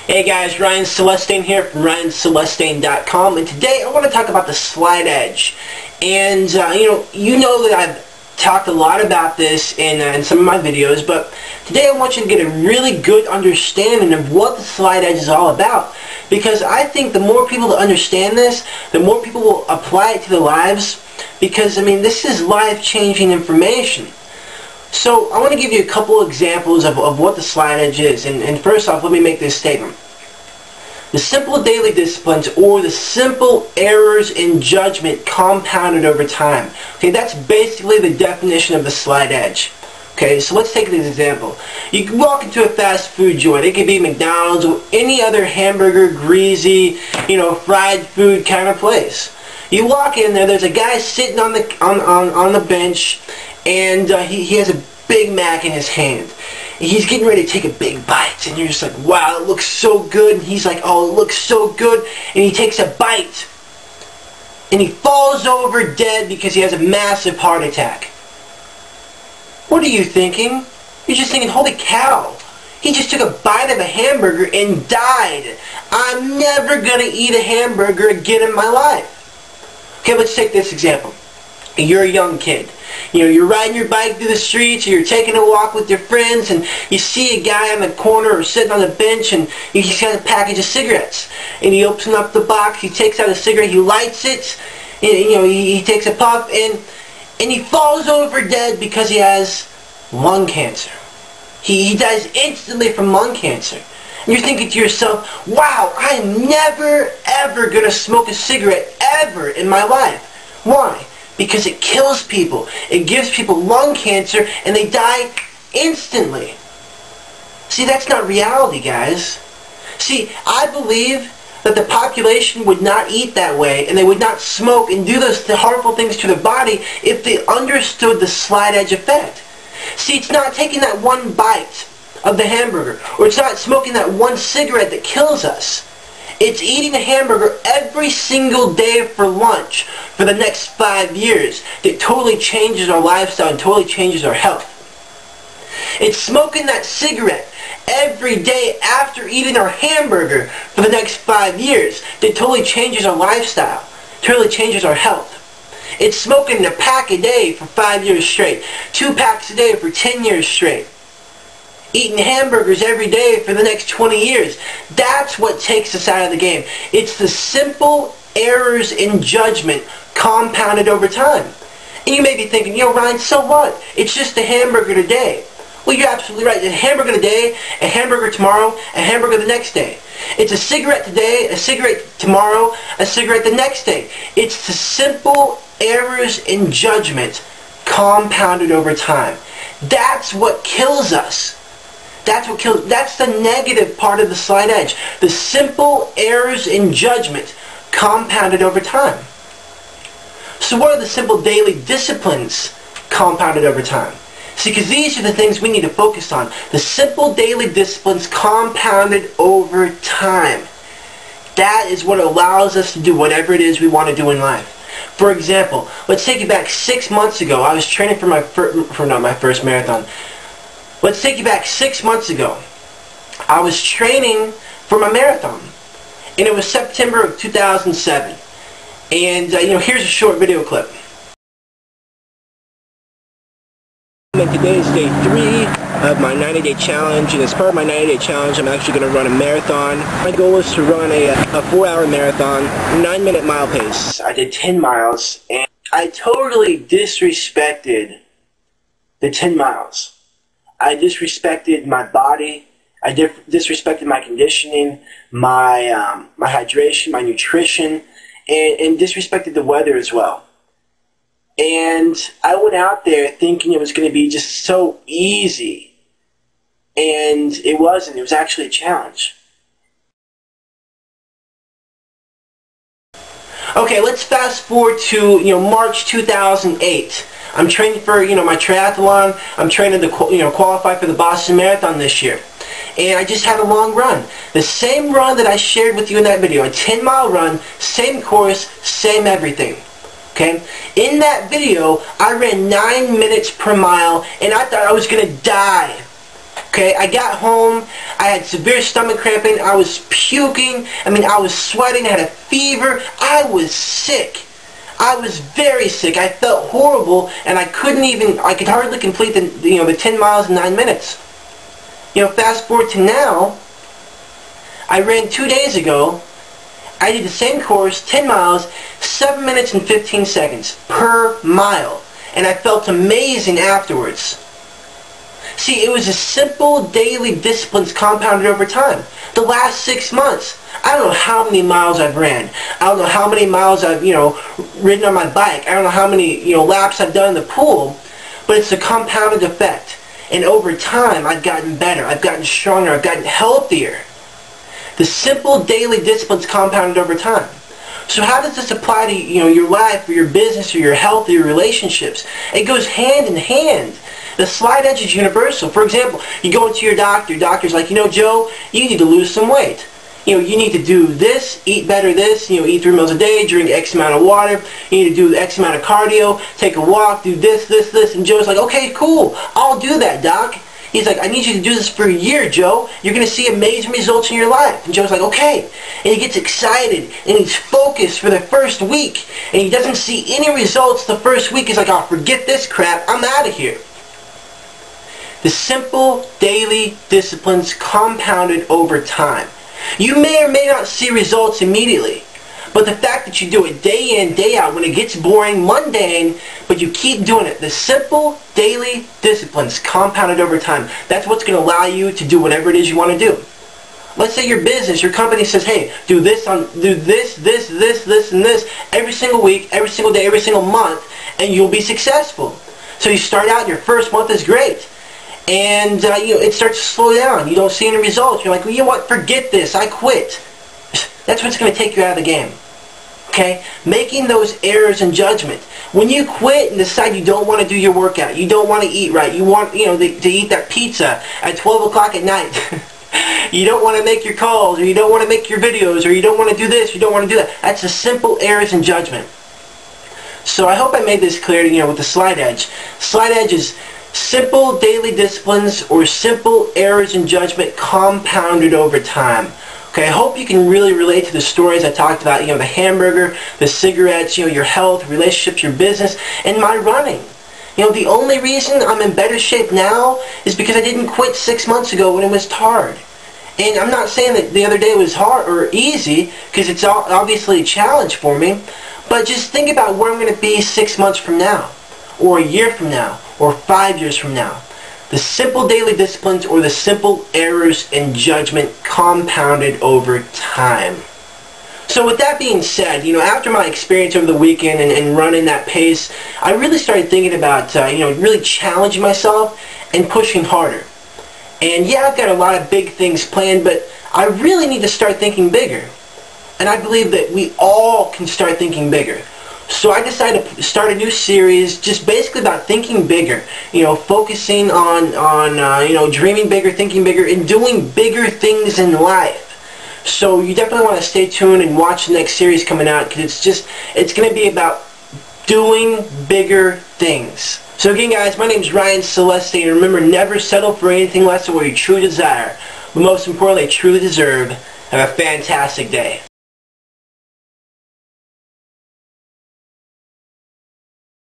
Hey guys, Ryan Celestain here from RyanCelestain.com, and today I want to talk about the slide edge. And you know that I've talked a lot about this in some of my videos, but today I want you to get a really good understanding of what the slide edge is all about. Because I think the more people that understand this, the more people will apply it to their lives. Because this is life-changing information. So I want to give you a couple examples of what the slide edge is. And first off, let me make this statement. The simple daily disciplines, or the simple errors in judgment compounded over time. Okay, that's basically the definition of the slide edge. Okay, so let's take an example. You can walk into a fast food joint. It could be McDonald's or any other hamburger, greasy, fried food kind of place. You walk in there, there's a guy sitting on the bench, and he has a Big Mac in his hand. He's getting ready to take a big bite, and you're just like, wow, it looks so good. And he's like, oh, it looks so good. And he takes a bite, and he falls over dead because he has a massive heart attack. What are you thinking? You're just thinking, holy cow. He just took a bite of a hamburger and died. I'm never going to eat a hamburger again in my life. Okay, let's take this example. You're a young kid. You're riding your bike through the streets, or you're taking a walk with your friends, and you see a guy on the corner or sitting on the bench, and he's got a package of cigarettes. And he opens up the box, he takes out a cigarette, he lights it, and, he takes a puff, and he falls over dead because he has lung cancer. He dies instantly from lung cancer. And you're thinking to yourself, wow, I am never, ever going to smoke a cigarette ever in my life. Why? Because it kills people. It gives people lung cancer, and they die instantly. See, that's not reality, guys. See, I believe that the population would not eat that way, and they would not smoke and do those harmful things to their body if they understood the slide edge effect. See, it's not taking that one bite of the hamburger, or it's not smoking that one cigarette that kills us. It's eating a hamburger every single day for lunch for the next 5 years that totally changes our lifestyle and totally changes our health. It's smoking that cigarette every day after eating our hamburger for the next 5 years that totally changes our lifestyle, totally changes our health. It's smoking a pack a day for 5 years straight, 2 packs a day for 10 years straight. Eating hamburgers every day for the next 20 years. That's what takes us out of the game. It's the simple errors in judgment compounded over time. And you may be thinking, Ryan, so what? It's just a hamburger today. Well, you're absolutely right. A hamburger today, a hamburger tomorrow, a hamburger the next day. It's a cigarette today, a cigarette tomorrow, a cigarette the next day. It's the simple errors in judgment compounded over time. That's what kills us. That's the negative part of the slide edge. The simple errors in judgment compounded over time. So what are the simple daily disciplines compounded over time? See, because these are the things we need to focus on. The simple daily disciplines compounded over time. That is what allows us to do whatever it is we want to do in life. For example, let's take it back 6 months ago. I was training for my first marathon. Let's take you back 6 months ago. I was training for my marathon, and it was September of 2007. And here's a short video clip. And today is day 3 of my 90-day challenge, and as part of my 90-day challenge, I'm actually going to run a marathon. My goal is to run a 4-hour marathon, 9-minute mile pace. I did 10 miles, and I totally disrespected the 10 miles. I disrespected my body. I disrespected my conditioning, my hydration, my nutrition, and disrespected the weather as well. And I went out there thinking it was going to be just so easy, and it wasn't. It was actually a challenge. Okay, let's fast forward to March 2008. I'm training for my triathlon. I'm training to qualify for the Boston Marathon this year. And I just had a long run. The same run that I shared with you in that video. A 10-mile run, same course, same everything. Okay? In that video, I ran 9 minutes per mile, and I thought I was going to die. Okay, I got home, I had severe stomach cramping, I was puking, I was sweating, I had a fever, I was sick. I was very sick. I felt horrible, and I could hardly complete the 10 miles in 9 minutes. Fast forward to now, I ran 2 days ago. I did the same course, 10 miles, 7 minutes and 15 seconds per mile, and I felt amazing afterwards. See, it was a simple daily disciplines compounded over time. The last 6 months, I don't know how many miles I've ran. I don't know how many miles I've, ridden on my bike. I don't know how many, laps I've done in the pool, but it's a compounded effect. And over time, I've gotten better. I've gotten stronger. I've gotten healthier. The simple daily disciplines compounded over time. So how does this apply to, your life or your business or your health or your relationships? It goes hand in hand. The slight edge is universal. For example, you go into your doctor's like, Joe, you need to lose some weight. You need to do this, eat better this, eat 3 meals a day, drink X amount of water, you need to do X amount of cardio, take a walk, do this, and Joe's like, okay, cool, I'll do that, doc. He's like, I need you to do this for a year, Joe. You're going to see amazing results in your life. And Joe's like, okay. And he gets excited, and he's focused for the first week, and he doesn't see any results the first week. He's like, oh, forget this crap, I'm out of here. The simple daily disciplines compounded over time. You may or may not see results immediately, but the fact that you do it day in, day out, when it gets boring, mundane, but you keep doing it, the simple daily disciplines compounded over time, that's what's going to allow you to do whatever it is you want to do. Let's say your business, your company says, hey, do this, and this every single week, every single day, every single month, and you'll be successful. So you start out, your first month is great. And it starts to slow down. You don't see any results. You're like, well, you know what? Forget this. I quit. That's what's going to take you out of the game. Okay? Making those errors in judgment. When you quit and decide you don't want to do your workout, you don't want to eat right, you want to eat that pizza at 12 o'clock at night. You don't want to make your calls, or you don't want to make your videos, or you don't want to do this, you don't want to do that. That's the simple errors in judgment. So I hope I made this clear, with the slight edge. Slight edge is simple daily disciplines or simple errors in judgment compounded over time. Okay, I hope you can really relate to the stories I talked about, the hamburger, the cigarettes, your health, relationships, your business, and my running. The only reason I'm in better shape now is because I didn't quit 6 months ago when it was hard. And I'm not saying that the other day was hard or easy, because it's obviously a challenge for me, but just think about where I'm going to be 6 months from now, or a year from now, or 5 years from now. The simple daily disciplines or the simple errors in judgment compounded over time. So with that being said, after my experience over the weekend and running that pace, I really started thinking about, really challenging myself and pushing harder. And yeah, I've got a lot of big things planned, but I really need to start thinking bigger. And I believe that we all can start thinking bigger. So I decided to start a new series just basically about thinking bigger, focusing on dreaming bigger, thinking bigger, and doing bigger things in life. So you definitely want to stay tuned and watch the next series coming out, because it's going to be about doing bigger things. So again, guys, my name is Ryan Celestain, and remember, never settle for anything less than what you truly desire, but most importantly, truly deserve. Have a fantastic day.